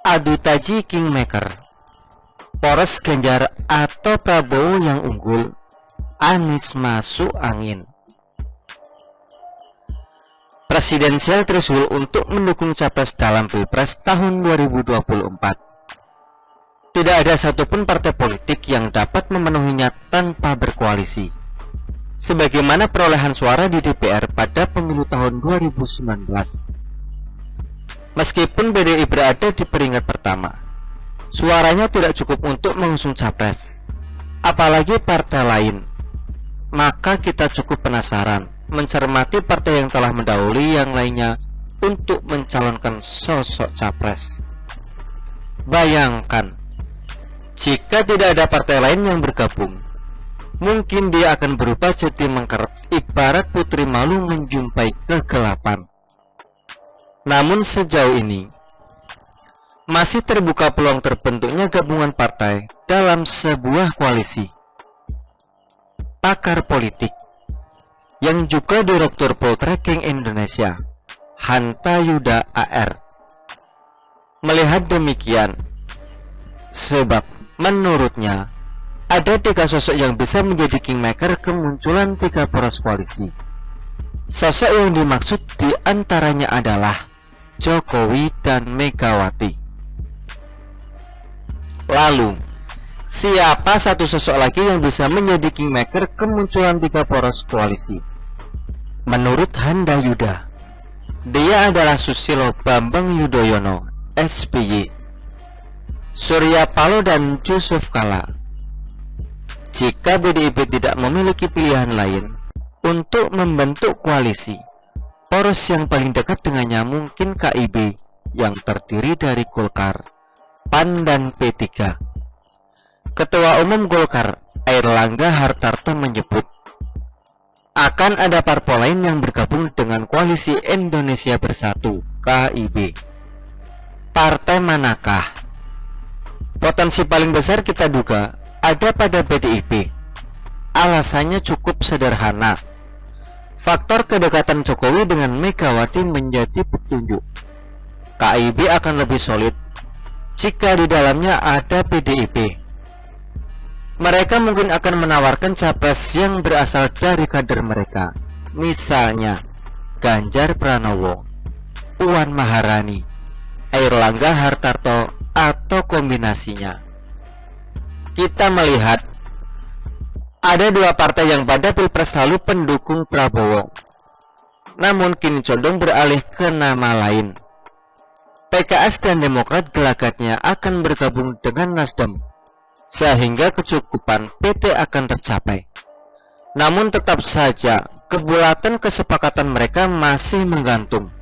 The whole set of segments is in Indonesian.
Adu taji Kingmaker, poros Ganjar atau Prabowo yang unggul, Anies masuk angin. Presidensial threshold untuk mendukung capres dalam Pilpres tahun 2024. Tidak ada satupun partai politik yang dapat memenuhinya tanpa berkoalisi. Sebagaimana perolehan suara di DPR pada pemilu tahun 2019. Meskipun PDI berada di peringkat pertama, suaranya tidak cukup untuk mengusung capres, apalagi partai lain. Maka kita cukup penasaran mencermati partai yang telah mendahului yang lainnya untuk mencalonkan sosok capres. Bayangkan, jika tidak ada partai lain yang bergabung, mungkin dia akan berubah jadi mengkeret, ibarat putri malu menjumpai kegelapan. Namun sejauh ini, masih terbuka peluang terbentuknya gabungan partai dalam sebuah koalisi. Pakar politik, yang juga Direktur Poltreking Indonesia, Hanta Yuda AR, melihat demikian, sebab menurutnya, ada 3 sosok yang bisa menjadi kingmaker kemunculan 3 poros koalisi. Sosok yang dimaksud diantaranya adalah Jokowi dan Megawati. Lalu, siapa satu sosok lagi yang bisa menjadi kingmaker kemunculan 3 poros koalisi? Menurut Hanta Yuda, dia adalah Susilo Bambang Yudhoyono, SBY, Surya Paloh dan Yusuf Kala. Jika PDIP tidak memiliki pilihan lain untuk membentuk koalisi, poros yang paling dekat dengannya mungkin KIB yang terdiri dari Golkar, PAN dan P3. Ketua Umum Golkar, Airlangga Hartarto menyebut akan ada parpol lain yang bergabung dengan Koalisi Indonesia Bersatu, KIB. Partai manakah? Potensi paling besar kita duga ada pada PDIP. Alasannya cukup sederhana. Faktor kedekatan Jokowi dengan Megawati menjadi petunjuk. KIB akan lebih solid jika di dalamnya ada PDIP. Mereka mungkin akan menawarkan capres yang berasal dari kader mereka. Misalnya Ganjar Pranowo, Puan Maharani, Airlangga Hartarto, atau kombinasinya. Kita melihat ada 2 partai yang pada Pilpres lalu pendukung Prabowo, namun kini condong beralih ke nama lain. PKS dan Demokrat gelagatnya akan bergabung dengan Nasdem, sehingga kecukupan PT akan tercapai. Namun tetap saja, kebulatan kesepakatan mereka masih menggantung.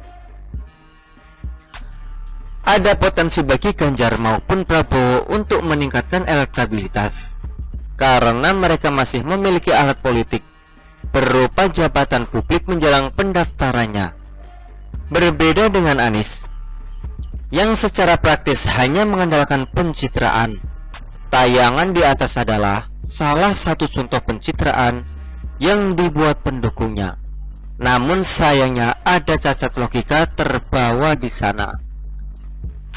Ada potensi bagi Ganjar maupun Prabowo untuk meningkatkan elektabilitas, karena mereka masih memiliki alat politik berupa jabatan publik menjelang pendaftarannya. Berbeda dengan Anies, yang secara praktis hanya mengandalkan pencitraan. Tayangan di atas adalah salah satu contoh pencitraan yang dibuat pendukungnya. Namun sayangnya ada cacat logika terbawa di sana.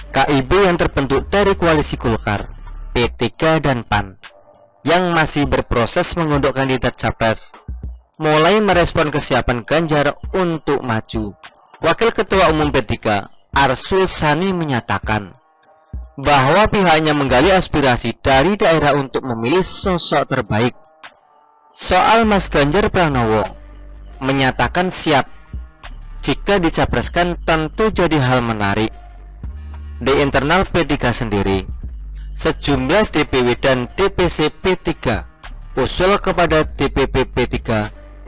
KIB yang terbentuk dari koalisi Golkar, P3 dan PAN, yang masih berproses mengunduh kandidat capres, mulai merespon kesiapan Ganjar untuk maju. Wakil Ketua Umum P3, Arsul Sani, menyatakan bahwa pihaknya menggali aspirasi dari daerah untuk memilih sosok terbaik. Soal Mas Ganjar Pranowo, menyatakan siap jika dicapreskan, tentu jadi hal menarik. Di internal P3 sendiri, sejumlah DPW dan DPC P3 usul kepada DPP P3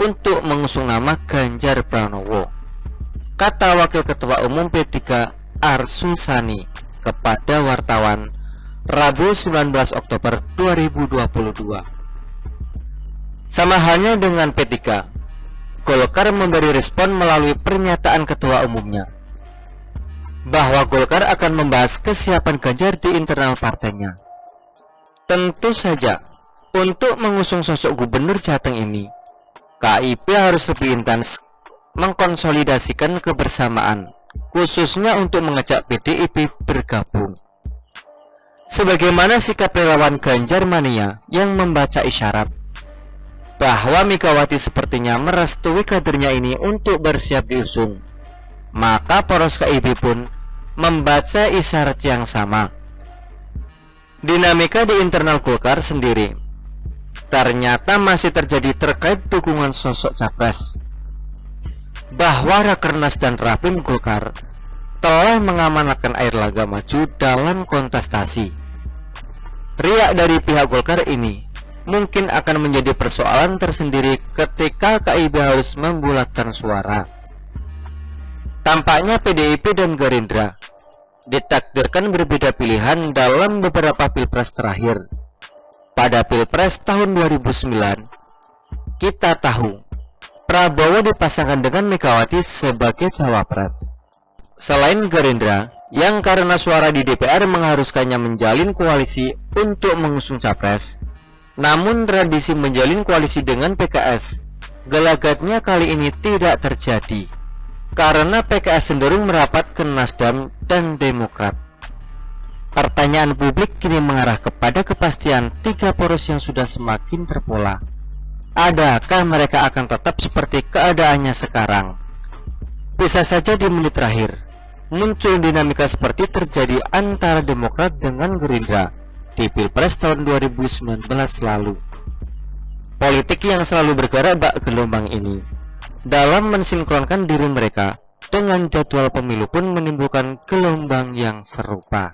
untuk mengusung nama Ganjar Pranowo. Kata Wakil Ketua Umum P3 Arsul Sani kepada wartawan Rabu 19 Oktober 2022. Sama halnya dengan P3, Golkar memberi respon melalui pernyataan ketua umumnya bahwa Golkar akan membahas kesiapan Ganjar di internal partainya. Tentu saja, Untuk mengusung sosok gubernur Jateng ini, KIP harus lebih intens mengkonsolidasikan kebersamaan, khususnya untuk mengajak PDIP bergabung. Sebagaimana sikap relawan Ganjar Mania yang membaca isyarat bahwa Megawati sepertinya merestui kadernya ini untuk bersiap diusung, maka poros KIP pun membaca isyarat yang sama. Dinamika di internal Golkar sendiri ternyata masih terjadi terkait dukungan sosok capres, bahwa Rakernas dan Rapim Golkar telah mengamanatkan Airlangga maju dalam kontestasi. Riak dari pihak Golkar ini mungkin akan menjadi persoalan tersendiri ketika KIP harus membulatkan suara. Tampaknya PDIP dan Gerindra ditakdirkan berbeda pilihan dalam beberapa pilpres terakhir. Pada pilpres tahun 2009, kita tahu Prabowo dipasangkan dengan Megawati sebagai cawapres. Selain Gerindra, yang karena suara di DPR mengharuskannya menjalin koalisi untuk mengusung capres, namun tradisi menjalin koalisi dengan PKS, gelagatnya kali ini tidak terjadi, karena PKS cenderung merapat ke Nasdem dan Demokrat. Pertanyaan publik kini mengarah kepada kepastian tiga poros yang sudah semakin terpola. Adakah mereka akan tetap seperti keadaannya sekarang? Bisa saja di menit terakhir muncul dinamika seperti terjadi antara Demokrat dengan Gerindra di Pilpres tahun 2019 lalu. Politik yang selalu bergerak bak gelombang ini dalam mensinkronkan diri mereka dengan jadwal pemilu pun menimbulkan gelombang yang serupa.